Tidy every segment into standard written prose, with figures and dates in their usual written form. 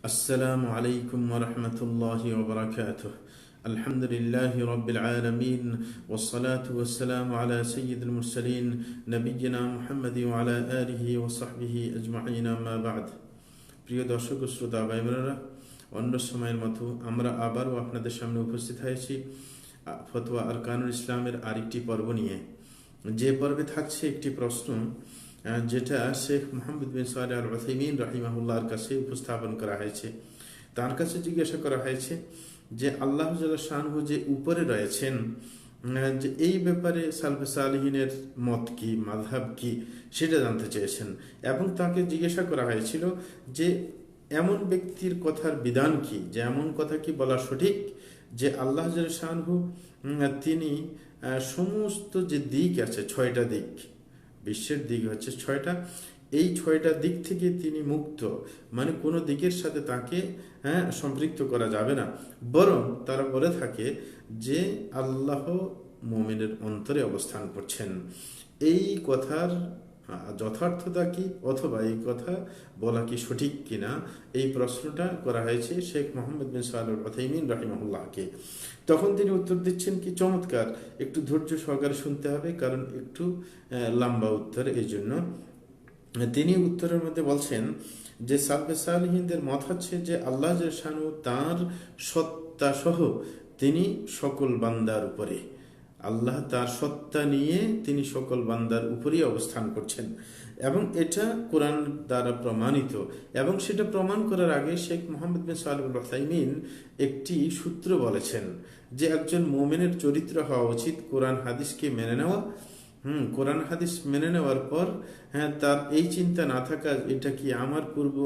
السلام عليكم ورحمة الله وبركاته. الحمد لله رب العالمين والصلاة والسلام على سيد المرسلين نبينا محمد وعلى آله وصحبه أجمعين ما بعد. প্রিয় দর্শক ও শ্রোতা ভাই বোনেরা, অন্য সময়ের মতো আমরা আবারও আপনাদের সামনে উপস্থিত হয়েছি ফতোয়া আরকানুল ইসলামের আরেকটি পর্ব নিয়ে। যে পর্বে থাকছে একটি প্রশ্ন যেটা শেখ মোহাম্মদ বিন সালেহ আল উসাইমিন রাহিমাহুল্লাহর কাছে উপস্থাপন করা হয়েছে। তার কাছে জিজ্ঞাসা করা হয়েছে যে আল্লাহ জাল্লা শানহু যে উপরে রয়েছেন, যে এই ব্যাপারে সালফে সালেহিনের মত কি, মাযহাব কি, সেটা জানতে চেয়েছেন। এবং তাকে জিজ্ঞাসা করা হয়েছিল যে এমন ব্যক্তির কথার বিধান কি, যে এমন কথা কি বলা সঠিক যে আল্লাহ জাল্লা শানহু তিনি সমস্ত যে দিক আছে, 6টা দিক, বিশ্বের দিক হচ্ছে 6টা, এই 6টা দিক থেকে তিনি মুক্ত, মানে কোনো দিকের সাথে তাকে সম্পৃক্ত করা যাবে না। বরং তারা বলে থাকে যে আল্লাহ মুমিনের অন্তরে অবস্থান করছেন। এই কথার যথার্থতা কি, অথবা এই কথা বলা কি সঠিক কিনা, এই প্রশ্নটা করা হয়েছে শেখ মোহাম্মদ বিন সালেহ আল উসাইমিন রাহিমাহুল্লাহকে। তখন তিনি উত্তর দিচ্ছেন কি চমৎকার, একটু ধৈর্য সহকারে শুনতে হবে, কারণ একটু লম্বা উত্তর। এই জন্য তিনি উত্তরের মধ্যে বলছেন যে সালফে সালেহিনদের মত হচ্ছে যে আল্লাহ শানু তাঁর সত্তা সহ তিনি সকল বান্দার উপরে, আল্লাহ তার সত্তা নিয়ে তিনি সকল বান্দার উপরেই অবস্থান করছেন, এবং এটা কোরআন দ্বারা প্রমাণিত। এবং সেটা প্রমাণ করার আগে শেখ মোহাম্মদ বিন সালেহ আল উসাইমিন একটি সূত্র বলেছেন যে একজন মুমিনের চরিত্র হওয়া উচিত কোরআন হাদিসকে মেনে নেওয়া। কোরআন হাদিস মেনে নেওয়ার পর তার এই চিন্তা না থাকা, এটা কি আমার পূর্ব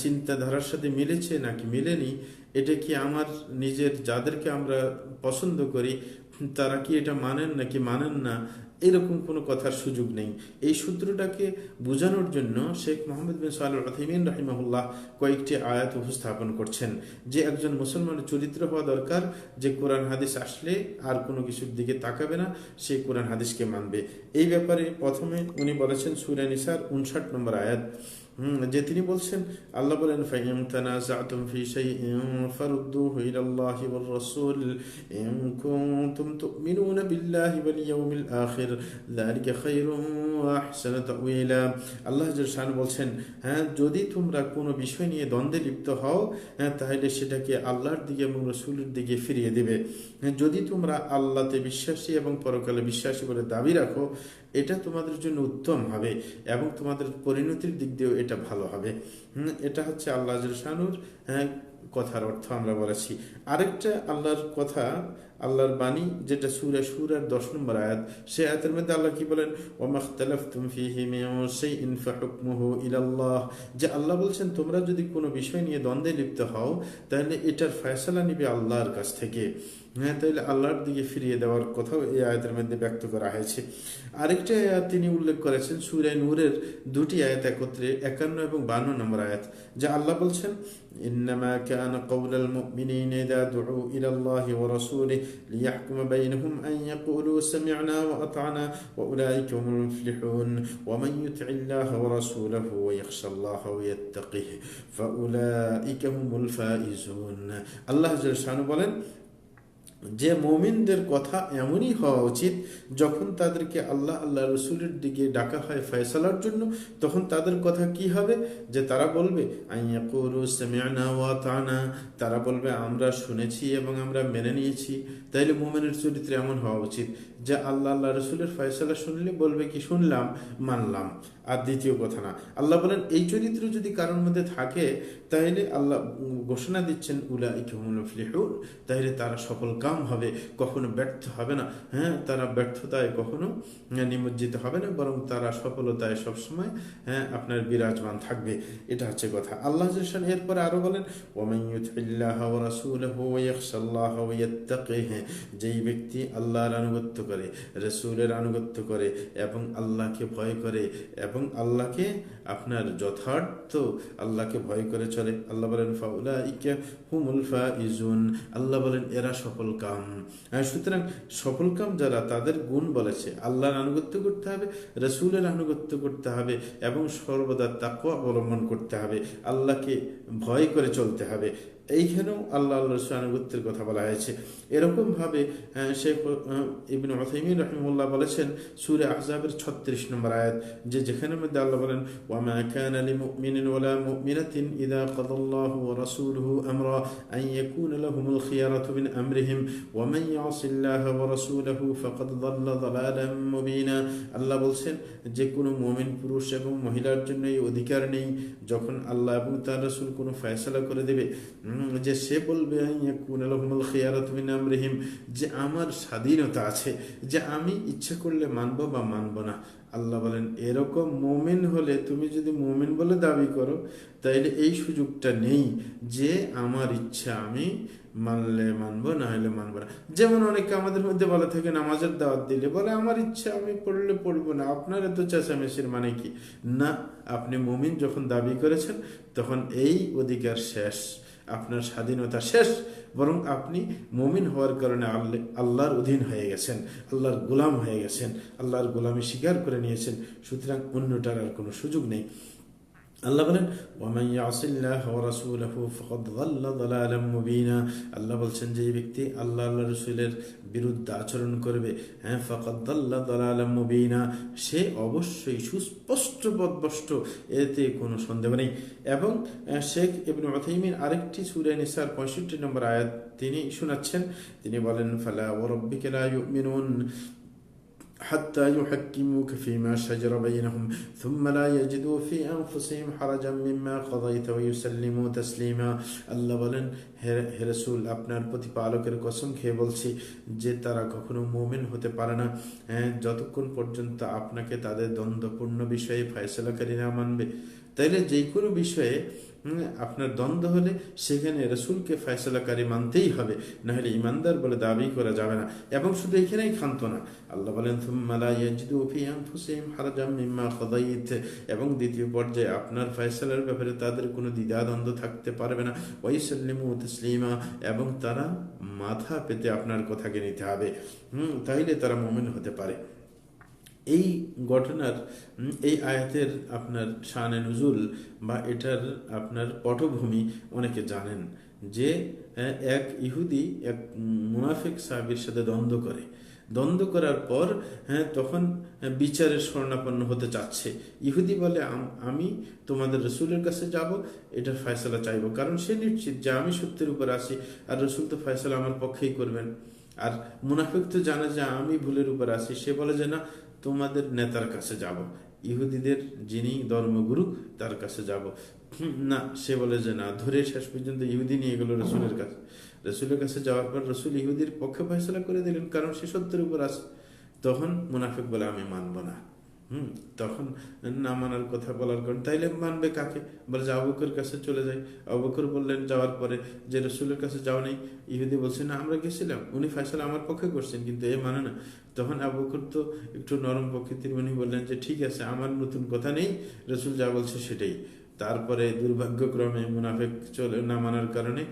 চিন্তাধারার সাথে মিলেছে নাকি মিলেনি, এটা কি আমার নিজের যাদেরকে আমরা পছন্দ করি তারা কি এটা মানেন নাকি মানেন না, এরকম কোনো কথার সুযোগ নেই। এই সূত্রটাকে বোঝানোর জন্য শেখ মোহাম্মদ বিন সালেহ আল উসাইমিন রাহিমাহুল্লাহ কয়েকটি আয়াত উপস্থাপন করছেন যে একজন মুসলমানের চরিত্র হওয়া দরকার যে কোরআন হাদিস আসলে আর কোনো কিছুর দিকে তাকাবে না, সে কোরআন হাদিসকে মানবে। এই ব্যাপারে প্রথমে উনি বলেছেন সূরা নিসার 59 নম্বর আয়াত, যে তিনি বলছেন, আল্লাহ বলেন ফাইন তানাযাতুম ফি শাইইন ফারুদ্দুহু ইলাল্লাহি ওয়ার রাসূল ইন কুনতুম তুমিনুনা বিল্লাহি ওয়াল ইয়াউমিল আখির যালিকা খায়রুন ওয়া আহসানু তাওয়িলা। আল্লাহ জাল্লা শান বলছেন, যদি তোমরা কোনো বিষয় নিয়ে দ্বন্দ্বে লিপ্ত হও তাহলে সেটাকে আল্লাহর দিকে এবং রাসূলের দিকে ফিরিয়ে দিবে। যদি তোমরা আল্লাহতে বিশ্বাসী এবং পরকালে বিশ্বাসী বলে দাবি রাখো, এটা তোমাদের জন্য উত্তম হবে এবং তোমাদের পরিণতির দিক দিয়েও এটা ভালো হবে। এটা হচ্ছে আল্লাহ শানুর কথার অর্থ আমরা বলেছি। আরেকটা আল্লাহর কথা, আল্লাহর বাণী, যেটা সূরা শুরার 10 নম্বর আয়াত, সে আয়াতের মধ্যে আল্লাহ কি বলেন, ওয়ামাখতালাফতুম ফীহি মিন শাইইন ফাহুকমুহু ইলাল্লাহ, যে আল্লাহ বলছেন তোমরা যদি কোনো বিষয় নিয়ে দ্বন্দ্বে লিপ্ত হও তাহলে এটার ফয়সালা নিবে আল্লাহর কাছ থেকে। তাইলে আল্লাহর দিকে ফিরিয়ে দেওয়ার কথাও এই আয়াতের মধ্যে ব্যক্ত করা হয়েছে। আরেকটা আয়াত তিনি উল্লেখ করেছেন সূরা নূরের 2টি আয়াত একত্রে, 51 এবং 52 নম্বর আয়াত, যা আল্লাহ বলছেন, ইন্নামা কানা কওলাল মুমিনিনা ইযা দুউ ইলাল্লাহি ওয়া রাসূলিহি লিয়াহকুমা বাইনহুম আন ইয়াকুলু সামি'না ওয়া আতা'না ওয়া উলাইকা হুমুল মুফলিহুন ওয়া মান ইউতি'িল্লাহা ওয়া রাসূলাহু ওয়া ইয়াখশাল্লাহা ওয়া ইয়াত্তাকিহি ফাউলাইকা হুমুল ফাইজুন। আল্লাহ জাল্লা শানহু বলেন যে মুমিনদের কথা এমনই হওয়া উচিত যখন তাদেরকে আল্লাহ আল্লাহ রসুলের দিকে ডাকা হয় ফয়সালার জন্য, তখন তাদের কথা কি হবে, যে তারা বলবে আইয়াকুলু সামি'না ওয়া আতা'না, তারা বলবে আমরা শুনেছি এবং আমরা মেনে নিয়েছি। তাইলে মুমিনের চরিত্র এমন হওয়া উচিত যে আল্লাহ আল্লাহ রসুলের ফয়সালা শুনলে বলবে কি শুনলাম, মানলাম, আর দ্বিতীয় কথা না। আল্লাহ বলেন এই চরিত্র যদি কারোর মধ্যে থাকে তাহলে আল্লাহ ঘোষণা দিচ্ছেন উলাইকা হুমুল মুফলিহুন, তাহলে তারা সফল কাম হবে, কখনো ব্যর্থ হবে না। তারা ব্যর্থতায় কখনো নিমজ্জিত হবে না, বরং তারা সফলতায় সবসময় আপনার বিরাজমান থাকবে। এটা হচ্ছে কথা। আল্লাহ জাল্লা এরপরে আরো বলেন, ওয়ামান ইউতি'িল্লাহা ওয়া রাসূলাহু ওয়া ইয়াখশাল্লাহা ওয়া ইয়াত্তাকিহি, যেই ব্যক্তি আল্লাহর আনুগত্য করে, রসুলের আনুগত্য করে এবং আল্লাহকে ভয় করে এবং আল্লাহকে আপনার যথার্থ আল্লাহকে ভয় করে চলে। আল্লাহ বলেন ফাউলাইকা হুমুল ফাইজুন, আল্লাহ বলেন এরা সফল কাম। সুতরাং সফল কাম যারা, তাদের গুণ বলেছে আল্লাহর আনুগত্য করতে হবে, রসুলের আনুগত্য করতে হবে এবং সর্বদা তাকওয়া অবলম্বন করতে হবে, আল্লাহকে ভয় করে চলতে হবে। এইখানেও আল্লাহ রসুল আনুগত্যের কথা বলা হয়েছে। এরকমভাবে শেখ ইবনে উসাইমিন রাহিমাহুল্লাহ বলেছেন সূরা আহজাবের 36 নম্বর আয়াত, যে যেখানের মধ্যে আল্লাহ বলেন ওয়ামা কানা লিমুমিনিন ওয়ালা মুমিনাতিন ইযা কাদাল্লাহু ওয়া রাসূলুহু আমরা আন ইয়াকুনা লাহুমুল খিয়ারাতু মিন আমরিহিম ওয়া মান ইয়াসিল্লাহা ওয়া রাসূলুহু ফাকাদ যাল্লা যালালাম মুবিনা। আল্লাহ বলছেন যে কোনো মুমিন পুরুষ এবং মহিলার জন্য এই অধিকার নেই যখন আল্লাহ এবং তার রাসূল কোনো ফয়সালা করে দেবে যে সে বলবে যে আমার স্বাধীনতা আছে, যে আমি ইচ্ছা করলে মানবো বা মানবো না। আল্লাহ বলেন এরকম মুমিন হলে, তুমি যদি মুমিন বলে দাবি করো তাইলে এই সুযোগটা নেই যে আমার ইচ্ছা আমি মানলে মানবো, না হলে মানবো না। যেমন অনেকে আমাদের মধ্যে বলে থাকে নামাজের দাওয়াত দিলে বলে আমার ইচ্ছা আমি পড়লে পড়বো না, আপনার এত চেঁচামেচির মানে কি? না, আপনি মুমিন যখন দাবি করেছেন তখন এই অধিকার শেষ, আপনার স্বাধীনতা শেষ, বরং আপনি মুমিন হওয়ার কারণে আল্লাহর অধীন হয়ে গেছেন, আল্লাহর গোলাম হয়ে গেছেন, আল্লাহর গোলামি স্বীকার করে নিয়েছেন। সুতরাং অন্যটার আর কোনো সুযোগ নেই। আল্লাহ বলেন ওয়ামান ইয়াসিল্লাহ ওয়া রাসূলুহু ফাকাদ যাল্লা যালালাম মুবিনা। আল্লাহ বলছেন যে এই ব্যক্তি আল্লাহ আল্লাহ রাসূলের বিরুদ্ধে আচরণ করবে, ফাকাদ যাল্লা যালালাম মুবিনা, সে অবশ্যই সুস্পষ্ট পথভ্রষ্ট, এতে কোনো সন্দেহ নেই। এবং শেখ ইবনে উসাইমিন আরেকটি সূরা নিসার 65 নম্বর আয়াত তিনি শোনাচ্ছেন, তিনি বলেন ফালা ওয়া রাব্বিকা লা ইউমিনুন حتى يحكموك فيما شجر بينهم ثم لا يجدوا في أنفسهم حرجا مما قضيت ويسلموا تسليما। আল্লাহ বলেন হে রাসূল, আপনার প্রতিপালকের কসম খেয়ে বলছি যে তারা কখনো মুমিন হতে পারে না যতক্ষণ পর্যন্ত আপনাকে তাদের দ্বন্দ্বপূর্ণ বিষয়ে ফয়সালাকারী না মানবে। তাইলে যে কোনো বিষয়ে আপনার দ্বন্দ্ব হলে সেখানে রসুলকে ফয়সালাকারী মানতেই হবে, না হলে ইমানদার বলে দাবি করা যাবে না। এবং শুধু এখানেই ক্ষান্ত না, আল্লাহ বলেন থুম্মা লা ইয়াজিদু ফি আনফুসিহিম হারাজাম মিম্মা কাদাইত, এবং দ্বিতীয় পর্যায়ে আপনার ফয়সালার ব্যাপারে তাদের কোনো দ্বিধাদ্বন্দ্ব থাকতে পারবে না। ওয়া ইউসাল্লিমু তাসলিমা, এবং তারা মাথা পেতে আপনার কথাকে নিতে হবে, তাইলে তারা মুমিন হতে পারে। এই ঘটনার, এই আয়াতের আপনার শানে নুজুল বা এটার আপনার পটভূমি অনেকে জানেন যে এক ইহুদি এক মুনাফিক সাহাবীর সাথে দ্বন্দ্ব করার পর তখন বিচারের শরণাপন্ন হতে চাচ্ছে। ইহুদি বলে আমি তোমাদের রসুলের কাছে যাব, এটার ফয়সালা চাইব, কারণ সে নিশ্চিত যে আমি সত্যের উপর আছি আর রসুল তো ফয়সালা আমার পক্ষেই করবেন। আর মুনাফিক তো জানে যে আমি ভুলের উপর আছি, সে বলে যে না, তোমাদের নেতার কাছে যাব, ইহুদিদের যিনি ধর্মগুরু তার কাছে যাব। না, সে বলে যে না, ধরে শেষ পর্যন্ত ইহুদি নিয়ে গেল রসুলের কাছে। রসুলের কাছে যাওয়ার পর রসুল ইহুদির পক্ষে ফয়সালা করে দিলেন, কারণ সে সত্যের উপর আছে। তখন মুনাফিক বলে আমি মানব না। তখন না মানার কথা বলার কারণ, তাইলে মানবে কাকে? বলে যে আবু বকরের কাছে চলে যাই। আবু বকর বললেন যাওয়ার পরে যে রসুলের কাছে যাও নেই। ইহুদি বলছে না, আমরা গেছিলাম, উনি ফয়সালা আমার পক্ষে করছেন, কিন্তু এ মানে না। তখন আবু বকর তো একটু নরম প্রকৃতির, উনি বললেন যে ঠিক আছে, আমার নতুন কথা নেই, রসুল যা বলছে সেটাই। তারপরে দুর্ভাগ্যক্রমে মুনাফিক চলে না মানার কারণে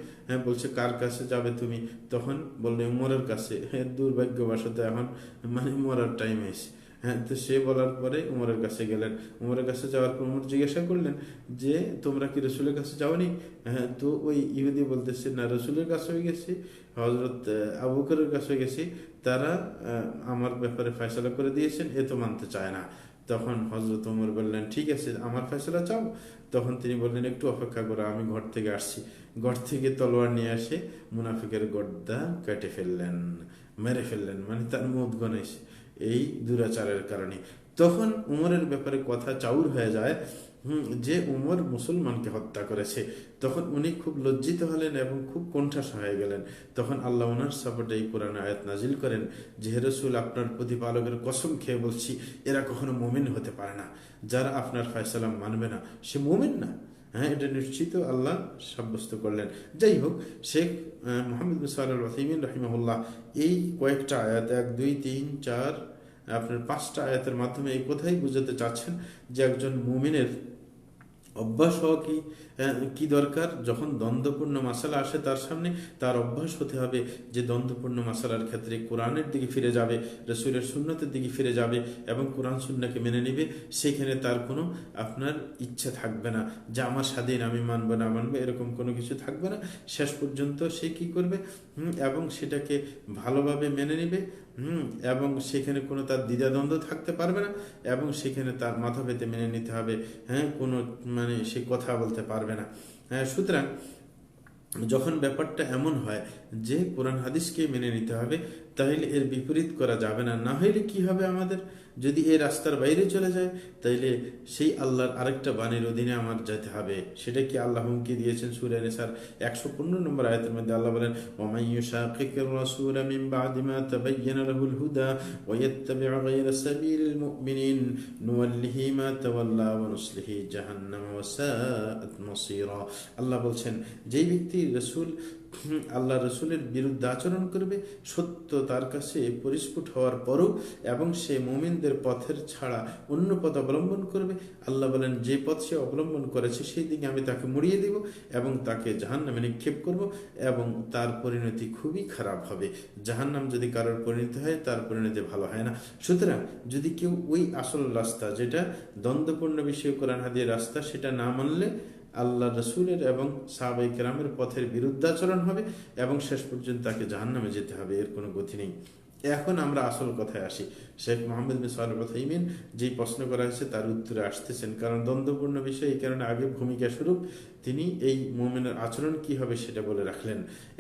বলছে কার কাছে যাবে তুমি? তখন বললে উমরের কাছে। দুর্ভাগ্যবশত এখন মানে মরার টাইম এসে, তো সে বলার পরে উমরের কাছে গেলেন। উমরের কাছে যাওয়ার পর উমর জিজ্ঞাসা করলেন যে তোমরা কি রসুলের কাছে যাওনি? তো ওই ইহুদি বলতেছে না, রসুলের কাছে হয়ে গেছি, হজরত আবু বকরের কাছে গেছি, তারা আমার ব্যাপারে ফয়সালা করে দিয়েছেন, এ তো মানতে চায় না। তখন হজরত ওমর বললেন ঠিক আছে, আমার ফয়সালা চাও? তখন তিনি বললেন একটু অপেক্ষা করো, আমি ঘর থেকে আসছি। ঘর থেকে তলোয়ার নিয়ে আসে মুনাফিকের গর্দা কেটে ফেললেন, মেরে ফেললেন, মানে তার মত গণেছে এই দুরাচারের কারণে। তখন উমরের ব্যাপারে কথা চাউর হয়ে যায় যে উমর মুসলমানকে হত্যা করেছে। তখন উনি খুব লজ্জিত হলেন এবং খুব কণ্ঠাসা হয়ে গেলেন। তখন আল্লাহ ওনার সাপোর্টে এই কোরআন আয়াত নাজিল করেন যে হে রাসূল, আপনার প্রতিপালকের কসম খেয়ে বলছি এরা কখনো মুমিন হতে পারে না। যারা আপনার ফয়সালা মানবে না সে মুমিন না। হ্যাঁ, এটা নিশ্চিত আল্লাহ সাব্যস্ত করলেন। যাই হোক, শেখ মোহাম্মদ বিন সালেহ আল উসাইমিন রাহিমাহুল্লাহ এই কয়েকটা আয়াত, 1, 2, 3, 4, আপনার 5টা আয়াতের মাধ্যমে এই কথাই বুঝাতে চাচ্ছেন যে একজন মুমিনের অভ্যাস হওয়া কি দরকার। যখন দ্বন্দ্বপূর্ণ মাসালা আসে তার সামনে, তার অভ্যাস হতে হবে যে দ্বন্দ্বপূর্ণ মাসালার ক্ষেত্রে কোরআনের দিকে ফিরে যাবে, রসুলের সুন্নতের দিকে ফিরে যাবে এবং কোরআন সুন্নাহকে মেনে নেবে। সেখানে তার কোনো আপনার ইচ্ছা থাকবে না যে আমার স্বাধীন, আমি মানবো না মানবো, এরকম কোনো কিছু থাকবে না। শেষ পর্যন্ত সে কি করবে, এবং সেটাকে ভালোভাবে মেনে নেবে, এবং সেখানে কোনো তার দ্বিধাদ্বন্দ্ব থাকতে পারবে না, এবং সেখানে তার মাথা পেতে মেনে নিতে হবে। হ্যাঁ, কোনো সে কথা বলতে পারবে না। হ্যাঁ, সুতরাং যখন ব্যাপারটা এমন হয় যে কোরআন হাদিসকে মেনে নিতে হবে, তাহলে এর বিপরীত করা যাবে না। না হইলে কি হবে, আমাদের যদি এই রাস্তার বাইরে চলে যায়, তাইলে সেই আল্লাহর আরেকটা বাণীর অধীনে আমার যেতে হবে। সেটা কি আল্লাহ হুমকি দিয়েছেন সূরা নিসার 115 নম্বর আয়াতের মধ্যে। আল্লাহ বলেন, ওয়ামান ইউশাকিকির রাসূল মিন বাদি মা তাবায়্যানা লাহুল হুদা ওয়া ইয়াত্তাবি' গায়রা সাবিলিল মুমিনিন নুওয়াল্লিহি মা তাওয়াল্লা ওয়া নুসলিহি জাহান্নাম ওয়া সাআত মাসীরা। আল্লাহ বলছেন, যেই ব্যক্তি আল্লাহ রসুলের বিরুদ্ধে আচরণ করবে, সত্য তার কাছে পরিস্ফুট হওয়ার পরও, এবং সে মুমিনদের পথের ছাড়া অন্য পথ অবলম্বন করবে, আল্লাহ বলেন যে পথ সে অবলম্বন করেছে সেই দিকে আমি তাকে মুড়িয়ে দিব এবং তাকে জাহান্নামে নিক্ষেপ করব, এবং তার পরিণতি খুবই খারাপ হবে। জাহান্নাম যদি কারোর পরিণতি হয়, তার পরিণতি ভালো হয় না। সুতরাং যদি কেউ ওই আসল রাস্তা, যেটা দ্বন্দ্বপূর্ণ বিষয় কোরআন হাদিসের রাস্তা, সেটা না মানলে আল্লাহ রসুলের এবং সাহাবায়ে কেরামের পথের বিরুদ্ধাচরণ হবে এবং শেষ পর্যন্ত তাকে জাহান্নামে যেতে হবে, এর কোনো গতি নেই। এখন আমরা আসল কথায় আসি। শেখ মোহাম্মদ বিন সালেহ আল উসাইমিন যেই প্রশ্ন করা হয়েছে তার উত্তরে আসতেছেন, কারণ দ্বন্দ্বপূর্ণ বিষয়, এই কারণে আগে ভূমিকা স্বরূপ তিনি এই মুমিনের আচরণ কি হবে সেটা বলে রাখলেন।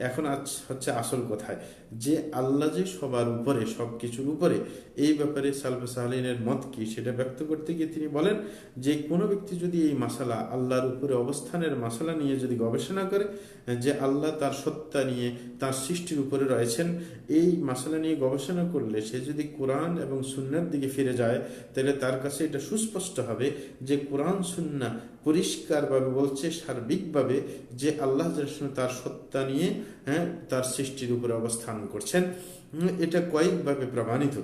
এখন হচ্ছে আসল কথায়, যে আল্লাহ যে সবার উপরে, সব কিছুর উপরে, এই ব্যাপারে সালফে সালেহিনের মত কি সেটা ব্যক্ত করতে গিয়ে তিনি বলেন যে কোনো ব্যক্তি যদি এই মাসালা, আল্লাহর উপরে অবস্থানের মাসালা নিয়ে যদি গবেষণা করে, যে আল্লাহ তার সত্তা নিয়ে, তার সৃষ্টির উপরে রয়েছেন, এই মাসালা নিয়ে গবেষণা করলে সে যদি কোরআন এবং সুন্নার দিকে ফিরে যায়, তাহলে তার কাছে এটা সুস্পষ্ট হবে যে কোরআন সুন্নাহ পরিষ্কারভাবে বলছে সার্বিকভাবে যে আল্লাহ তার সত্তা নিয়ে, তার সৃষ্টির উপরে অবস্থান করছেন। এটা কয়েকভাবে প্রমাণিত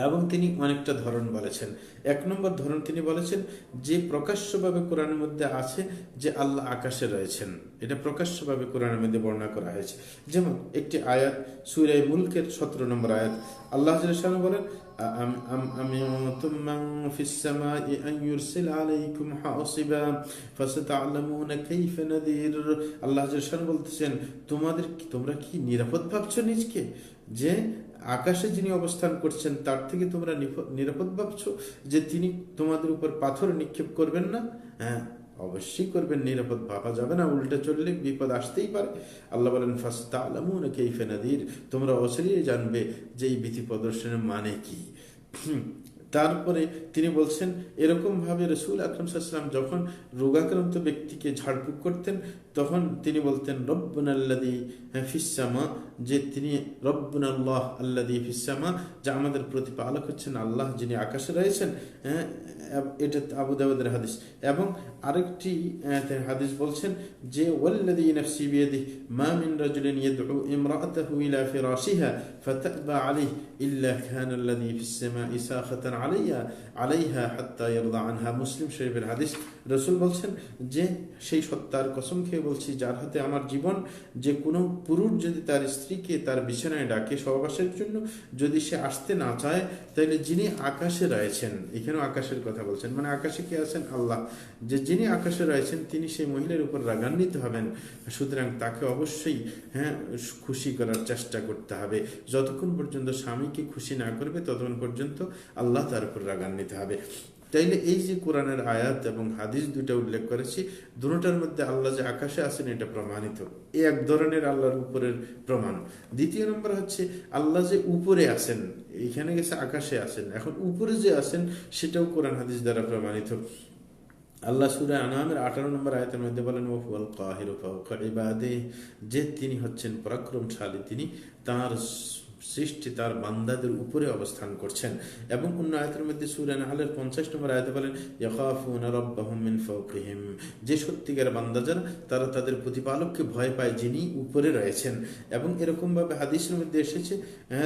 এবং তিনি অনেকটা ধরন বলেছেন। 1 নম্বর ধরন তিনি বলেছেন যে প্রকাশ্যভাবে কোরআনের মধ্যে আছে যে আল্লাহ আকাশে রয়েছেন, এটা প্রকাশ্যভাবে কোরআনের মধ্যে বর্ণনা করা হয়েছে। যেমন একটি আয়াত, সূরা মুলকের 17 নম্বর আয়াত, আল্লাহ জাল্লাহু বলেন, أَمِنْتُمْ مَنْ فِي السَّمَاءِ أَنْ يُرْسِلَ عَلَيْكُمْ حَاصِبًا فَسَتَعْلَمُونَ كَيْفَ نَذِيرٌ। আল্লাহ জাল্লাহু বলতেছেন, তোমরা কি নিরাপদ ভাবছো নিজকে, যে আকাশে যিনি অবস্থান করছেন তার থেকে তোমরা নিরাপদ ভাবছো যে তিনি তোমাদের উপর পাথর নিক্ষেপ করবেন না? হ্যাঁ, অবশ্যই করবেন, নিরাপদ ভাবা যাবে না, উল্টে চললে বিপদ আসতেই পারে। আল্লাহ বলেন, ফাসতা'লামুনা কাইফা নাযীর, তোমরা অচিরেই জানবে যে এই ভীতি প্রদর্শনের মানে কি। তারপরে তিনি বলছেন, এরকম ভাবে রাসূল আকরাম সাল্লাল্লাহু আলাইহি ওয়াসাল্লাম যখন রোগাক্রান্ত ব্যক্তিকে ঝাড়ফুঁক করতেন, তখন তিনি বলতেন রব্বুনাল্লাযী ফিস সামা, যে তিনি রব্বুনাল্লাহ আল্লাযী ফিস সামা, যে আমাদের প্রতিপালক হচ্ছেন আল্লাহ যিনি আকাশে রয়েছেন। এটা আবু দাউদের হাদিস। এবং আরেকটি হাদিস বলছেন যে ওয়াল্লাযী নাফসি বিয়াদিহি মা মিন রাজুলিন ইয়াদউ ইমরাআতাহু ইলা ফিরাশিহা ফাতাবা আলাইহি ইল্লা কানা আল্লাযী ফিস সামাই সাখাতান আলাইহা হাত্তা ইয়ারদা আনহা। মুসলিম শরীফের হাদিস। রাসূল বলছেন যে সেই সত্তার কসম খেয়ে বলছি যার হাতে আমার জীবন, যে কোনো পুরুষ যদি তার স্ত্রীকে তার বিছানায় ডাকে সহবাসের জন্য, যদি সে আসতে না চায়, তাহলে যিনি আকাশে রয়েছেন, এখানেও আকাশের কথা বলছেন, মানে আকাশে কে আছেন? আল্লাহ। যে যিনি আকাশে রয়েছেন তিনি সেই মহিলার উপর রাগান্বিত হবেন। সুতরাং তাকে অবশ্যই খুশি করার চেষ্টা করতে হবে। যতক্ষণ পর্যন্ত স্বামীকে খুশি না করবে ততক্ষণ পর্যন্ত আল্লাহ তার উপর রাগান্বিত হবে। তাইলে এই যে কোরআনের আয়াত এবং হাদিস দুইটা উল্লেখ করেছি, দুটোটার মধ্যে আল্লাহ যে আকাশে আছেন এটা প্রমাণিত, এই এক ধরনের আল্লাহর উপরের প্রমাণ। দ্বিতীয় নম্বর হচ্ছে আল্লাহ যে উপরে আছেন, এখানে গেছে আকাশে আছেন, এখন উপরে যে আছেন সেটাও কোরআন হাদিস দ্বারা প্রমাণিত। আল্লাহ সূরা আনআমের 18 নম্বর আয়াতের মধ্যে বলেন, ওয়া হুয়াল কাহিরু ফাওকা ইবাদিহি, যে তিনি হচ্ছেন পরাক্রমশালী, তিনি তার সৃষ্টি তার বান্দাদের উপরে অবস্থান করছেন। এবং অন্য আয়াতের মধ্যে সূরা নাহলের 50 নম্বর আয়াতে বলেন, ইয়াখাফুনা রাব্বাহুম মিন ফাওকিহিম, যে সত্যিকার বান্দা যারা, তারা তাদের প্রতিপালককে ভয় পায় যিনি উপরে রয়েছেন। এবং এরকম ভাবে হাদিসের মধ্যে এসেছে,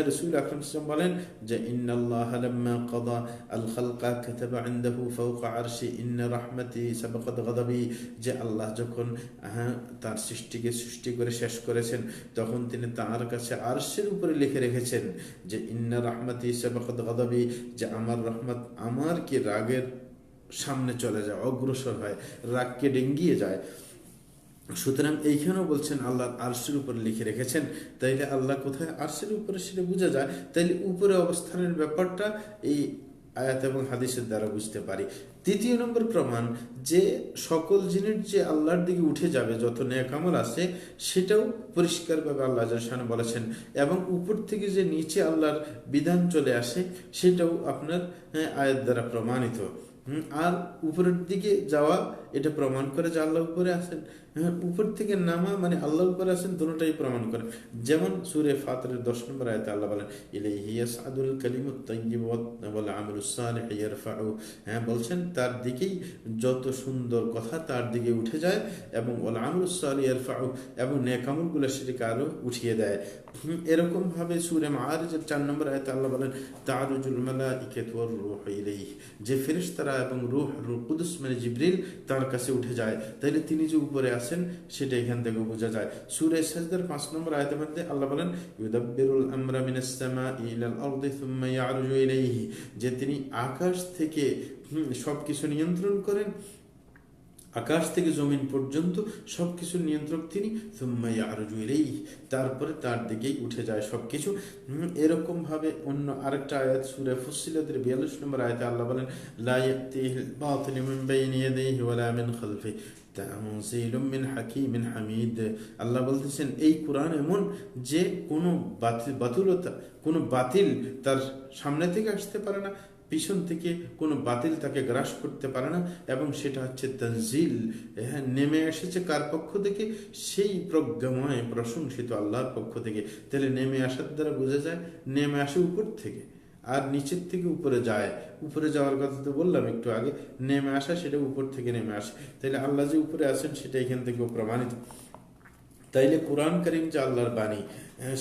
রাসূল আকরাম সাল্লাল্লাহু আলাইহি ওয়াসাল্লাম বলেন যে ইন্নাল্লাহা লাম্মা কাদা আল খালকা কাতাবা ইনদাহু ফাওকা আরশি ইন্না রাহমাতি সাবাকাত গাদাবি, যে আল্লাহ যখন তার সৃষ্টিকে সৃষ্টি করে শেষ করেছেন, তখন তিনি তার কাছে আরশের উপরে লিখে রেখেছেন যে ইন্না রাহমাতি সাবাকাত গাদাবি, যে আমার রহমত আমার কি রাগের সামনে চলে যায়, অগ্রসর হয়, রাগকে ডেঙ্গিয়ে যায়। সুতরাং এইখানেও বলছেন আল্লাহ আরশের উপরে লিখে রেখেছেন। তাইলে আল্লাহ কোথায়, আরশের উপরে, সেটা বোঝা যায়। তাইলে উপরে অবস্থানের ব্যাপারটা এই আয়াত এবং হাদিসের দ্বারা বুঝতে পারি। দ্বিতীয় নম্বর প্রমাণ, যে সকল জিনিস যে আল্লাহর দিকে উঠে যাবে, যত নেক আমল আছে, সেটাও পরিষ্কারভাবে আল্লাহ জাল্লাহু বলেছেন। এবং উপর থেকে যে নিচে আল্লাহর বিধান চলে আসে, সেটাও আপনার আয়াত দ্বারা প্রমাণিত। আর উপরের দিকে যাওয়া, এটা প্রমাণ করে যে আল্লাহ উপরে আছেন। উপর থেকে নামা মানে আল্লাহ উপরে আছেন, দুটোটাই প্রমাণ করে। যেমন সূরা ফাতিরের 10 নম্বর আয়াতে আল্লাহ বলেন, ইলাইহি ইয়াসআদুল কালিমুত তাইয়্যিব ওয়াল আমালুস সালিহু ইয়ারফাউ, বলছেন তার দিকেই যত সুন্দর কথা তার দিকে উঠে যায়, এবং ওয়াল আমালুস সালিহু ইয়ারফাউ, এবং নেক আমলগুলো সেটাকে আরো উঠিয়ে দেয়। এরকম ভাবে সূরা মাআরিজের 4 নম্বর আয়াতে আল্লাহ বলেন, তা'রুজুল মালাইকাতু ওয়ার রূহু ইলাইহি, যে ফেরেশতারা এবং রূহ কুদুস মানে জিবরিল তার কাছে উঠে যায়। তাইলে তিনি যে উপরে আছেন সেটা এখান থেকে বোঝা যায়। সূরা সাজদার 5 নম্বর আয়াতের মধ্যে আল্লাহ বলেন, ইউদাব্বিরুল আমরা মিনাস সামাই ইলাল আরদি সুম্মা ইয়ারজু ইলাইহি, যে তিনি আকাশ থেকে সবকিছু নিয়ন্ত্রণ করেন, আকাশ থেকে জমিন পর্যন্ত সবকিছুর নিয়ন্ত্রক তিনি, সুম্মা ইয়ারজু ইলাইহি, তারপরে তার দিকেই উঠে যায় সবকিছু। এরকম ভাবে অন্য আরেকটা আয়াত সূরা ফুসসিলাতের 42 নম্বর আয়াতে আল্লাহ বলেন, লা ইয়াতিহিল বাতিলু মিন বাইনি ইয়াদাইহি ওয়ালা মিন খালফিহি তানজিলুম মিন হাকীমিন হামিদ। আল্লাহ বলতেছেন এই কোরআন এমন যে কোনো বাতিল তার সামনে থেকে আসতে পারে না, পিছন থেকে কোনো বাতিল তাকে গ্রাস করতে পারে না। এবং সেটা হচ্ছে তানজিল, নেমে এসেছে কার পক্ষ থেকে, সেই প্রজ্ঞাময় প্রশংসিত আল্লাহর পক্ষ থেকে। তাহলে নেমে আসার দ্বারা বোঝা যায় নেমে আসে উপর থেকে, আর নিচের থেকে উপরে যায়। উপরে যাওয়ার কথা তো বললাম একটু আগে, নেমে আসা সেটা উপর থেকে নেমে আসে। তাইলে আল্লাহ যে উপরে আছেন সেটা এখান থেকে প্রমাণিত। তাইলে কোরআন কারীম যে আল্লাহর বাণী,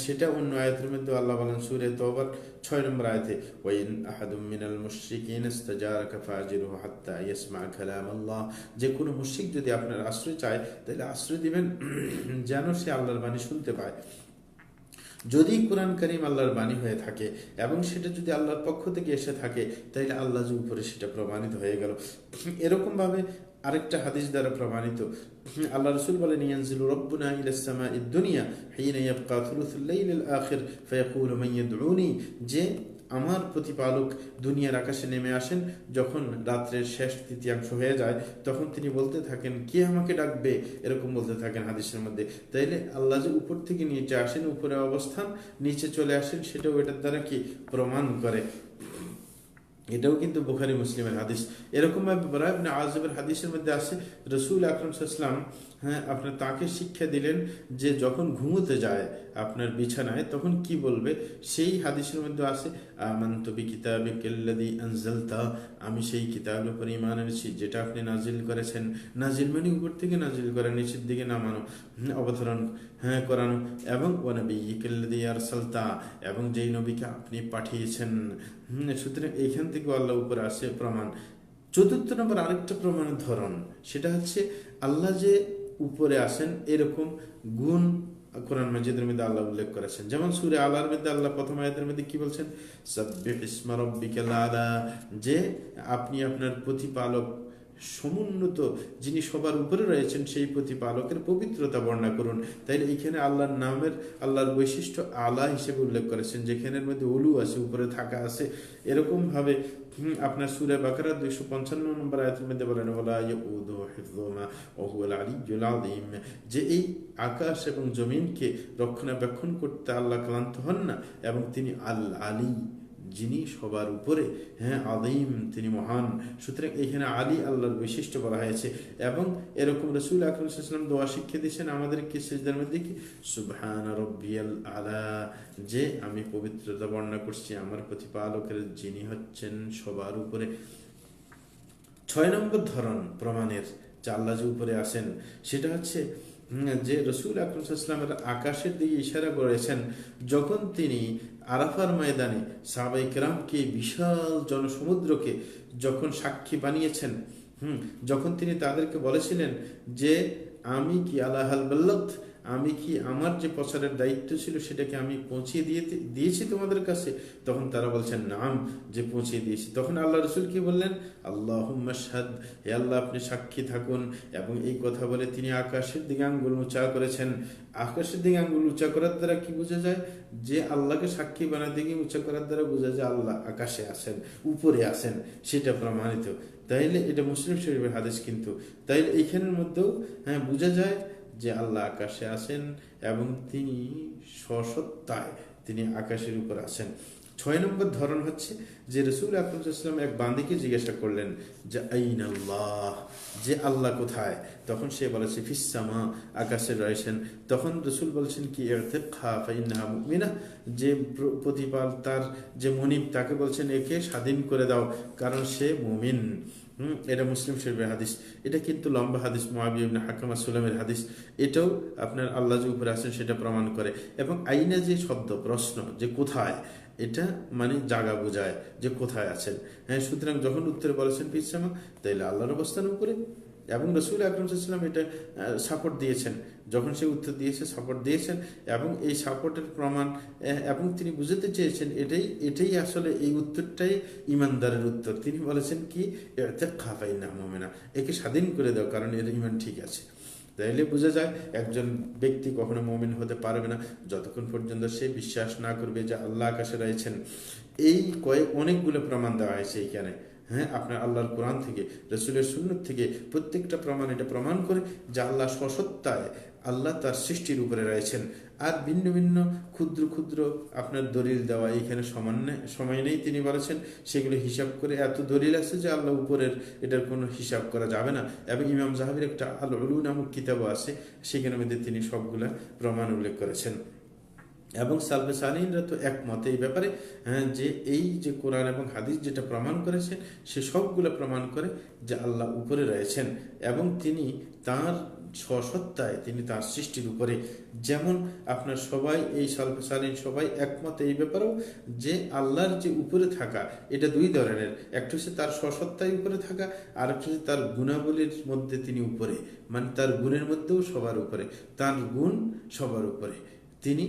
সেটা অন্য আয়াতের মধ্যে আল্লাহ বলেন সূরা তওবার 6 নম্বর আয়াতে, ওয়াইন আহাদুম মিনাল মুশরিকিনা ইসতাজারাকা ফাজিরহু হাত্তা ইয়াসমা কালাম আল্লাহ, যে কোনো মুশরিক যদি আপনার আশ্রয় চায়, তাহলে আশ্রয় দিবেন যেন সে আল্লাহর বাণী শুনতে পায়। যদি কোরআন কারীম আল্লাহর বাণী হয়ে থাকে এবং সেটা যদি আল্লাহর পক্ষ থেকে এসে থাকে, তাইলে আল্লাহ যে উপরে সেটা প্রমাণিত হয়ে গেল। এরকম ভাবে আরেকটা হাদিস দ্বারা প্রমাণিত, আল্লাহ রাসূল বলেন, ইয়ানজিলু রাব্বুনা ইলাস সামাইদ দুনিয়া হিনা ইয়াবকা থুলুসুল লাইলিল আখির ফায়াকুলু মান ইয়াদউনি, যে আমার প্রতিপালক দুনিয়ার আকাশে নেমে আসেন যখন রাত্রের শেষ তৃতীয়াংশ হয়ে যায়, তখন তিনি বলতে থাকেন কে আমাকে ডাকবে, এরকম বলতে থাকেন হাদিসের মধ্যে। তাইলে আল্লাহ যে উপর থেকে নিচে আসেন, উপরে অবস্থান, নিচে চলে আসেন, সেটাও এটার দ্বারা কি প্রমাণ করে। এটাও কিন্তু বুখারী মুসলিমের হাদিস। এরকম ভাবে বারা ইবনে আযিবের হাদিসের মধ্যে আছে, রাসূল আকরাম সাল্লাল্লাহু আলাইহি ওয়াসাল্লাম আপনার তাকে শিক্ষা দিলেন যে যখন ঘুমোতে যায় আপনার বিছানায়, তখন কি বলবে। সেই হাদিসের মধ্যে আছে, আমানতু বিকিতাবিকাল্লাযী আনজালতা, আমি সেই কিতাবের উপর ঈমান এনেছি যেটা আপনি নাজিল করেছেন। নাজিল মানে উপর থেকে নাজিল করা, নিচের দিকে নামানো, অবতরণ করানো। এবং ওয়া নাবিয়্যিকাল্লাযী আরসালতা, এবং যেই নবীকে আপনি পাঠিয়েছেন। সুতরাং এইখান থেকে আল্লাহ উপরে আসে প্রমাণ। চতুর্থ নম্বর আরেকটা প্রমাণের ধরন, সেটা হচ্ছে আল্লাহ যে উপরে আসেন এরকম গুণ কোরআন মাজিদের মধ্যে আল্লাহ উল্লেখ করেছেন। যেমন সূরা আলার মধ্যে আল্লাহ প্রথম আয়াতের মধ্যে কি বলছেন, সাব্বিহ ইসমা রাব্বিকাল আলা, যে আপনি আপনার প্রতিপালক সমুন্নত যিনি সবার উপরে রয়েছেন সেই প্রতিপালকের পবিত্রতা বর্ণনা করুন। তাই এইখানে আল্লাহর নামের, আল্লাহর বৈশিষ্ট্য আলা হিসেবে উল্লেখ করেছেন, যেখানের মধ্যে উলু আছে, উপরে থাকা আছে। এরকম ভাবে আপনার সূরা বাকারা 255 নম্বর আয়াতের মধ্যে বলেন, ওয়ালা ইয়াউদু হিফযুহুমা ওয়া হুয়াল আলিয়্যুল আযীম, যে এই আকাশ এবং জমিনকে রক্ষণাবেক্ষণ করতে আল্লাহ ক্লান্ত হন না, এবং তিনি আল আলী, যিনি সবার উপরে, হ্যাঁ আযীম, তিনি মহান। সুতরাং এখানে আলী আল্লাহর বৈশিষ্ট্য বলা হয়েছে। এবং এরকম রাসূল আকরাম সাল্লাল্লাহু আলাইহি ওয়াসাল্লাম দোয়া শিখিয়ে দিয়েছেন আমাদেরকে সিজদার মধ্যে কি সুবহান রাব্বিয়াল আলা, যে আমি পবিত্রতা বর্ণনা করছি আমার প্রতিপালকের, যিনি হচ্ছেন সবার উপরে। 6 নম্বর ধরন প্রমাণের যে আল্লাহ যে উপরে আছেন, সেটা হচ্ছে যে রসুল আকরাম সাল্লাল্লাহু আলাইহি ওয়াসাল্লাম আকাশের দিকে ইশারা করেছেন যখন তিনি আরাফার ময়দানে সাহাবায়ে কেরামকে, বিশাল জনসমুদ্রকে যখন সাক্ষী বানিয়েছেন, যখন তিনি তাদেরকে বলেছিলেন যে আমি কি আলা হাল বাল্লাগত, আমি কি আমার যে প্রচারের দায়িত্ব ছিল সেটাকে আমি পৌঁছিয়ে দিয়েছি তোমাদের কাছে, তখন তারা বলছেন নাম, যে পৌঁছিয়ে দিয়েছি। তখন আল্লাহ রসুল কি বললেন, আল্লাহুম্মা শাহাদ, হে আল্লাহ আপনি সাক্ষী থাকুন। এবং এই কথা বলে তিনি আকাশের দিকে আঙ্গুল উঁচা করেছেন। আকাশের দিকে আঙ্গুল উঁচা করার দ্বারা কি বোঝা যায়, যে আল্লাহকে সাক্ষী বানাতে গিয়ে উঁচা করার দ্বারা বোঝা যায় আল্লাহ আকাশে আছেন, উপরে আছেন, সেটা প্রমাণিত। তাইলে এটা মুসলিম শরীফের হাদিস। কিন্তু তাইলে এইখানের মধ্যেও হ্যাঁ বোঝা যায় যে আল্লাহ আকাশে আছেন এবং তিনি স্বসত্তায় তিনি আকাশের উপর আছেন। 6 নম্বর ধরন হচ্ছে যে রাসূল আকরাম সাল্লাল্লাহু আলাইহি ওয়াসাল্লাম এক বান্দীকে জিজ্ঞাসা করলেন যে আইনাল্লাহ, যে আল্লাহ কোথায়? তখন সে বলেছে ফিস সামা, আকাশে রয়েছেন। তখন রাসূল বলছেন কি ইরতিকহা ফাইন্নাহা মুমিনাহ, যে প্রতিপাল তার যে মুনিব তাকে বলছেন একে স্বাধীন করে দাও কারণ সে মুমিন। এটা মুসলিম শরীফের হাদিস। এটা কিন্তু লম্বা হাদিস, মুআবিয়া ইবনে হাকাম আস-সুলামির হাদিস। এটাও আপনার আল্লাহ যে উপরে আছেন সেটা প্রমাণ করে। এবং আইনা যে শব্দ, প্রশ্ন যে কোথায়, এটা মানে জায়গা বোঝায় যে কোথায় আছেন। হ্যাঁ, সুতরাং যখন উত্তরে বলেছেন পিসামা, তাইলে আল্লাহর অবস্থান উপরে। এবং রাসূল আকরাম সাল্লাল্লাহু আলাইহি ওয়াসাল্লাম এটা সাপোর্ট দিয়েছেন, যখন সে উত্তর দিয়েছে সাপোর্ট দিয়েছেন। এবং এই সাপোর্টের প্রমাণ, এবং তিনি বুঝাতে চেয়েছেন এটাই আসলে এই উত্তরটাই ইমানদারের উত্তর। তিনি বলেছেন কি ইরতিকহা ফাইন্নাহা মুমিনা, একে স্বাধীন করে দাও কারণ এর ইমান ঠিক আছে। তাইলে বোঝা যায় একজন ব্যক্তি কখনো মুমিন হতে পারবে না যতক্ষণ পর্যন্ত সে বিশ্বাস না করবে যে আল্লাহ আকাশে রয়েছেন। এই অনেকগুলো প্রমাণ দেওয়া হয়েছে এইখানে। হ্যাঁ, আপনার আল্লাহর কোরআন থেকে, রাসূলের সুন্নাত থেকে প্রত্যেকটা প্রমাণ এটা প্রমাণ করে যে আল্লাহ স্বসত্তায়, আল্লাহ তার সৃষ্টির উপরে রয়েছেন। আর ভিন্ন ভিন্ন ক্ষুদ্র ক্ষুদ্র আপনার দলিল দেওয়া এইখানে সময় নেই। তিনি বলেছেন সেগুলো হিসাব করে, এত দলিল আছে যে আল্লাহ উপরের, এটার কোনো হিসাব করা যাবে না। এবং ইমাম যাহাবির একটা আল উলু নামক কিতাবও আছে, সেখানের মধ্যে তিনি সবগুলা প্রমাণ উল্লেখ করেছেন। এবং সালফে সালিহিনরা তো একমত এই ব্যাপারে, হ্যাঁ, যে এই যে কোরআন এবং হাদিস যেটা প্রমাণ করেছে সে সবগুলো প্রমাণ করে যে আল্লাহ উপরে রয়েছেন এবং তিনি তার স্বসত্তায়, তিনি তার সৃষ্টির উপরে। যেমন আপনার সবাই এই সালফে সালিহিন সবাই একমত এই ব্যাপারেও যে আল্লাহর যে উপরে থাকা এটা দুই ধরনের। একটা হচ্ছে তার স্বসত্তায় উপরে থাকা, আর একটা হচ্ছে তার গুণাবলীর মধ্যে তিনি উপরে, মানে তার গুণের মধ্যেও সবার উপরে, তার গুণ সবার উপরে। তিনি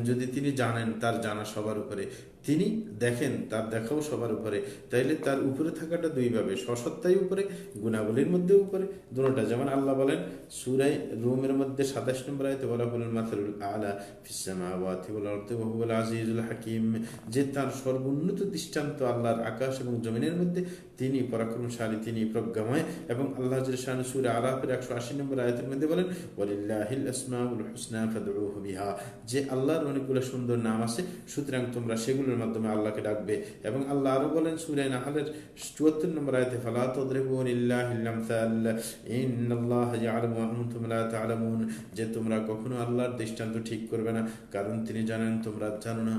যদি তিনি জানেন, তার জানা সবার উপরে, তিনি দেখেন, তার দেখাও সবার উপরে। তাইলে তার উপরে থাকাটা দুইভাবে, স্বসত্তায় উপরে, গুণাবলীর মধ্যে উপরে, দুটোটা। যেমন আল্লাহ বলেন সূরা রুমের মধ্যে 27 নম্বর আয়াতে বলা হলেন মাসালুল আলা ফিস সামাওয়াতি ওয়াল আরদি ওয়া হুয়াল আজিজুল হাকিম, যে তার সর্বোন্নত দৃষ্টান্ত আল্লাহর আকাশ এবং জমিনের মধ্যে, তিনি পরাক্রমশালী, তিনি প্রজ্ঞাময়। এবং আল্লাহ জাল্লা শানহু সূরা আরাফের 180 নম্বর আয়াতের মধ্যে বলেন ওয়ালিল্লাহিল আসমাউল হুসনা ফাদউহু বিহা, যে আল্লাহর অনেকগুলো সুন্দর নাম আছে, সুতরাং তোমরা সেগুলোর মাধ্যমে আল্লাহকে ডাকবে। এবং আল্লাহ আরো বলেন সূরা নাহলের 74 নম্বর আয়াতে ফালা তাদরিবু লিল্লাহিল আমসাল ইন্নাল্লাহা ইয়ালামু ওয়া আনতুম লা তা'লামুন, যে তোমরা কখনো আল্লাহর দৃষ্টান্ত ঠিক করবে না কারণ তিনি জানেন তোমরা জানো না।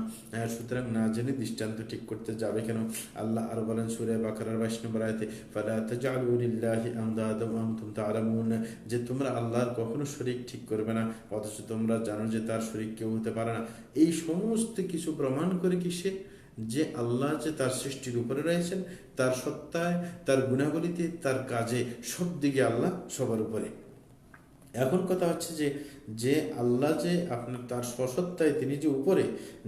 সুতরাং না জেনে দৃষ্টান্ত ঠিক করতে যাবে কেন? আল্লাহ আরো বলেন সূরা বাকারার 22 নম্বর আয়াতে ফালা তাজআলু লিল্লাহি আমদাদা ওয়া আনতুম তা'লামুন, যে তোমরা আল্লাহর কখনো শরীক ঠিক করবে না অথচ তোমরা জানো যে তার শরীক কেউ হতে পারে না। এই সমস্ত কিছু প্রমাণ করে কি সে যে আল্লাহ যে তার সৃষ্টির উপরে রয়েছেন, তার সত্তায়, তার গুণাবলীতে, তার কাজে, সব দিকে আল্লাহ সবার উপরে। এখন কথা হচ্ছে যে আল্লাহ যে আপনার তার স্বসত্তায় তিনি যে উপরে,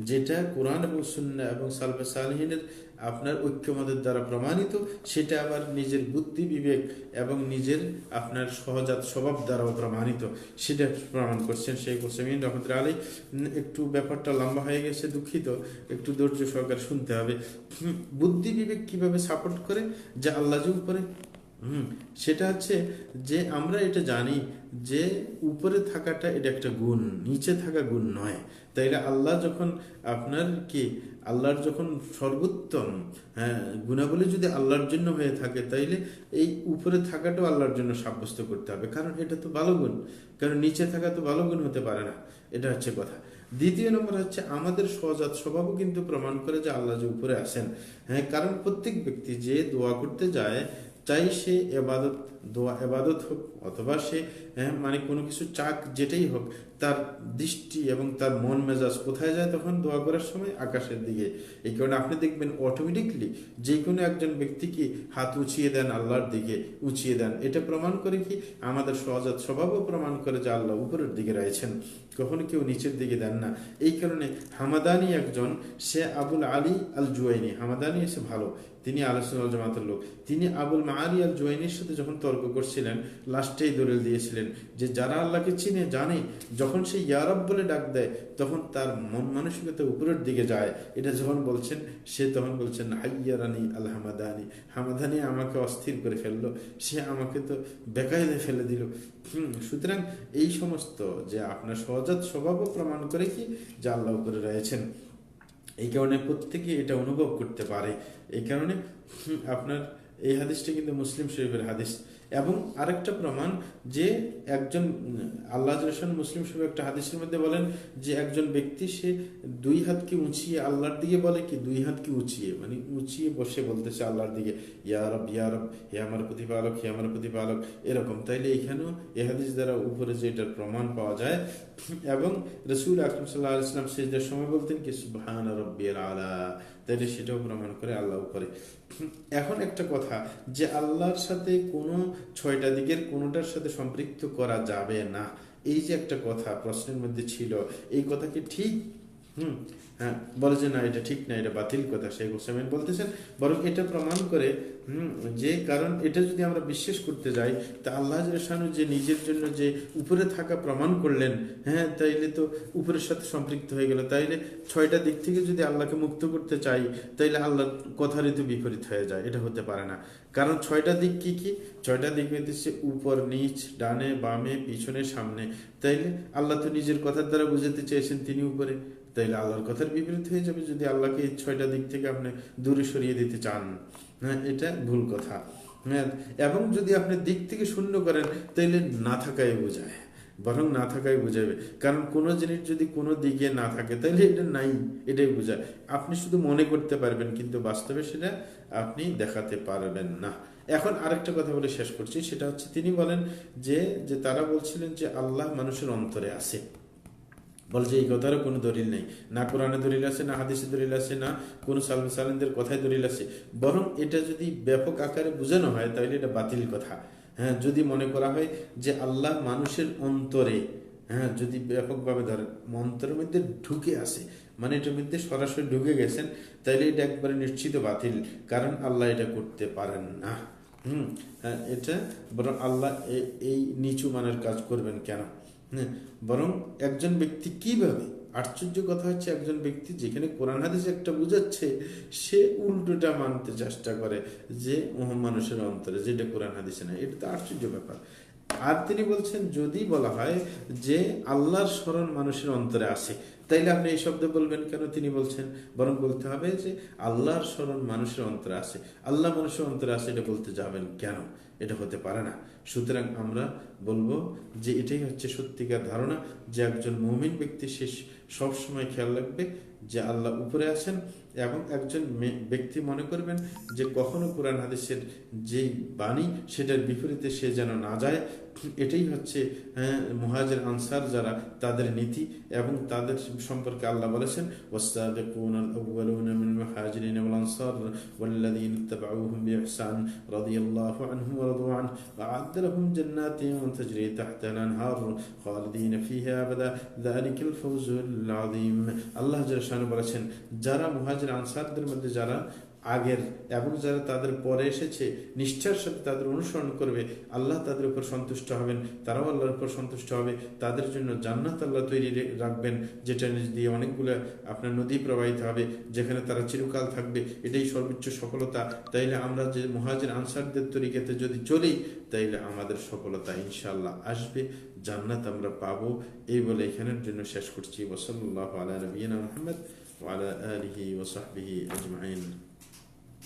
যেটা কোরআন এবং সুন্নাহ এবং সালফে সালিহিনের আপনার ঐক্যমতের দ্বারা প্রমাণিত, সেটা আবার নিজের বুদ্ধি বিবেক এবং নিজের আপনার সহজাত স্বভাব দ্বারাও প্রমাণিত, সেটা প্রমাণ করছেন শেখ উসাইমিন রহমতুল্লাহ আলাইহি। একটু ব্যাপারটা লম্বা হয়ে গেছে, দুঃখিত, একটু ধৈর্য সহকারে শুনতে হবে। বুদ্ধি বিবেক কিভাবে সাপোর্ট করে যে আল্লাহ যে উপরে? হুম, সেটা হচ্ছে যে আমরা এটা জানি যে উপরে থাকাটা এটা একটা গুণ, নিচে থাকা গুণ নয়। তাইলে আল্লাহ যখন আপনার কি আল্লাহর যখন সর্বোত্তম, হ্যাঁ, গুণাবলী যদি আল্লাহর জন্য হয়ে থাকে, তাইলে এই উপরে থাকাটাও আল্লাহর জন্য সাব্যস্ত করতে হবে, কারণ এটা তো ভালো গুণ। কারণ নিচে থাকা তো ভালো গুণ হতে পারে না। এটা হচ্ছে কথা। দ্বিতীয় নম্বর হচ্ছে আমাদের সহজাত স্বভাবও কিন্তু প্রমাণ করে যে আল্লাহ যে উপরে আছেন। হ্যাঁ, কারণ প্রত্যেক ব্যক্তি যে দোয়া করতে যায়, চাই সে এবাদত, দোয়া এবাদত হোক অথবা সে মানে কোনো কিছু চাক, যেটাই হোক, তার দৃষ্টি এবং তার মন মেজাজ কোথায় যায় তখন দোয়া করার সময়? আকাশের দিকে। এই কারণে আপনি দেখবেন অটোমেটিকলি যে কোনো একজন ব্যক্তি কি হাত উঁচিয়ে দেন আল্লাহর দিকে, উঁচিয়ে দেন। এটা প্রমাণ করে কি আমাদের সহজাত স্বভাবও প্রমাণ করে যে আল্লাহ উপরের দিকে রয়েছেন, কখনো কেউ নিচের দিকে দেন না। এই কারণে হামাদানি একজন, সে আবুল আলী আল জুয়াইনি, হামাদানি এসে ভালো, তিনি আলোচনা জামাতের লোক, তিনি আবুল মাআলি আল জুয়াইনির সাথে যখন তর্ক করছিলেন, লাস্টেই দলিল দিয়েছিলেন যে যারা আল্লাহকে চিনে জানে, যখন সে ইয়া রব বলে ডাক দেয় তখন তার মন মানসিকতা উপরের দিকে যায়। এটা যখন বলছেন, সে তখন বলছেন হাইয়ারানি আল হামাদানি, হামাদানি আমাকে অস্থির করে ফেললো, সে আমাকে তো বেকায়দে ফেলে দিল। সুতরাং এই সমস্ত যে আপনার সহজাত স্বভাবও প্রমাণ করে কি যে আল্লাহ উপরে রয়েছেন। এই কারণে প্রত্যেকে এটা অনুভব করতে পারে। এই কারণে আপনার এই হাদিসটা কিন্তু মুসলিম শরীফের হাদিস। এবং আরেকটা প্রমাণ যে একজন আল্লাহ মুসলিম শরীফ একটা হাদিসের মধ্যে বলেন যে একজন ব্যক্তি সে দুই হাতকে উঁচিয়ে আল্লাহর দিকে বলে কি, দুই হাতকে উঁচিয়ে মানে উঁচিয়ে বসে বলতেছে আল্লাহর দিকে, ইয়া রব ইয়া রব, হে আমার প্রতিপালক, হে আমার প্রতিপালক, এরকম। তাইলে এখানেও এ হাদিস দ্বারা উপরে যে এটার প্রমাণ পাওয়া যায়। এবং রসুল আকরম সাল্লাল্লাহু আলাইহি ওয়াসাল্লাম সিজদার সময় বলতেন কি সুবহান রাব্বিয়াল আলা, তাইলে সেটাও প্রমাণ করে আল্লাহ উপরে। এখন একটা কথা, যে আল্লাহর সাথে কোনো ছয়টা দিকের কোনোটার সাথে সম্পৃক্ত করা যাবে না, এই যে একটা কথা প্রশ্নের মধ্যে ছিল, এই কথা কি ঠিক? হ্যাঁ, বলে যে না এটা ঠিক না, এটা বাতিল কথা। শেখ হোসেন বলতেছেন বরং এটা প্রমাণ করে যে, কারণ এটা যদি আমরা বিশ্বাস করতে যাই, তা আল্লাহ যে নিজের জন্য যে উপরে থাকা প্রমাণ করলেন, হ্যাঁ, তাইলে তো উপরের সাথে সম্পৃক্ত হয়ে গেল। তাইলে ছয়টা দিক থেকে যদি আল্লাহকে মুক্ত করতে চাই, তাইলে আল্লাহর কথারই তো বিপরীত হয়ে যায়। এটা হতে পারে না। কারণ ছয়টা দিক কি কি? ছয়টা দিক হইতেছে উপর, নিচ, ডানে, বামে, পিছনে, সামনে। তাইলে আল্লাহ তো নিজের কথার দ্বারা বুঝাতে চেয়েছেন তিনি উপরে, তাইলে আল্লাহর কথার বিপরীত হয়ে যাবে যদি আল্লাহকে এই ছয়টা দিক থেকে আপনি দূরে সরিয়ে দিতে চান। হ্যাঁ, এটা ভুল কথা। হ্যাঁ, এবং যদি আপনি দিক থেকে শূন্য করেন, তাইলে না থাকাই বোঝায়, বরং না থাকাই বোঝাবে। কারণ কোনো জিনিস যদি কোনো দিকে না থাকে, তাহলে এটা নাই, এটাই বোঝায়। আপনি শুধু মনে করতে পারবেন, কিন্তু বাস্তবে সেটা আপনি দেখাতে পারবেন না। এখন আরেকটা কথা বলে শেষ করছি, সেটা হচ্ছে তিনি বলেন যে যে তারা বলছিলেন যে আল্লাহ মানুষের অন্তরে আছে। বলে যে এই কথারও কোনো দলিল নেই, না কোরআনে দলিল আছে, না হাদিসে দলিল আছে, না কোনো সালেনদের কথায় দলিল আছে। বরং এটা যদি ব্যাপক আকারে বোঝানো হয়, তাহলে এটা বাতিল কথা। হ্যাঁ, যদি মনে করা হয় যে আল্লাহ মানুষের অন্তরে, হ্যাঁ, যদি ব্যাপকভাবে ধরেন অন্তরের মধ্যে ঢুকে আসে, মানে এটার মধ্যে সরাসরি ঢুকে গেছেন, তাইলে এটা একবারে নিশ্চিত বাতিল। কারণ আল্লাহ এটা করতে পারেন না। হ্যাঁ, এটা বরং আল্লাহ এই নিচু মানের কাজ করবেন কেন? হ্যাঁ, বরং একজন ব্যক্তি কিভাবে, আশ্চর্য কথা হচ্ছে একজন ব্যক্তি যেখানে কোরআন হাদিস একটা বুঝাচ্ছে, সে উল্টোটা মানতে চেষ্টা করে যে মানুষের অন্তরে, যেটা কোরআন হাদিসে না। এটা তো আশ্চর্য ব্যাপার। আর তিনি বলছেন যদি বলা হয় যে আল্লাহর স্মরণ মানুষের অন্তরে আসে, তাইলে আপনি এই শব্দ বলবেন কেন? তিনি বলছেন বরং বলতে হবে যে আল্লাহর স্মরণ মানুষের অন্তরে আসে, আল্লাহ মানুষের অন্তরে আসে, এটা বলতে যাবেন কেন? এটা হতে পারে না। সুতরাং আমরা বলবো যে এটাই হচ্ছে সত্যিকার ধারণা, যে একজন মুমিন ব্যক্তি সে সবসময় খেয়াল রাখবে যে আল্লাহ উপরে আছেন। এবং একজন ব্যক্তি মনে করবেন যে কখনো কোরআন হাদিসের যেই বাণী সেটার বিপরীতে সে যেন না যায়। এটাই হচ্ছে মুহাজির আনসার যারা, তাদের নীতি। এবং তাদের সম্পর্কে আল্লাহ বলেছেন ওয়াসসাবিকুনাল আউওয়ালুনা মিনাল মুহাজিরিন ওয়াল আনসার ওয়াল্লাযীনা ইত্তাবাউহুম বিইহসান রাদিয়াল্লাহু আনহুম ওয়া রাদু আনহু ওয়া আ'আদ্দা লাহুম জান্নাতিন তাজরি তাহতাহাল আনহার খালিদিন ফিহা আবাদা যালিকাল ফাওজুল আযীম। আল্লাহ জাল্লাহু বলেছেন যারা মুহাজির আনসারদের মধ্যে যারা আগের এবং যারা তাদের পরে এসেছে নিষ্ঠার সাথে তাদের অনুসরণ করবে, আল্লাহ তাদের উপর সন্তুষ্ট হবেন, তারাও আল্লাহর উপর সন্তুষ্ট হবে। তাদের জন্য জান্নাত আল্লাহ তৈরি রাখবেন, যেটা দিয়ে অনেকগুলো আপনার নদী প্রবাহিত হবে, যেখানে তারা চিরকাল থাকবে। এটাই সর্বোচ্চ সফলতা। তাইলে আমরা যে মুহাজির আনসারদের তরিকাতে যদি চলি, তাইলে আমাদের সফলতা ইনশাআল্লাহ আসবে, জান্নাত আমরা পাবো। এই বলে এখানের জন্য শেষ করছি। ওয়া সাল্লাল্লাহু আলা নবিয়িনা মুহাম্মদ ওয়া আলা আলিহি ওয়া সাহবিহি আজমাইন।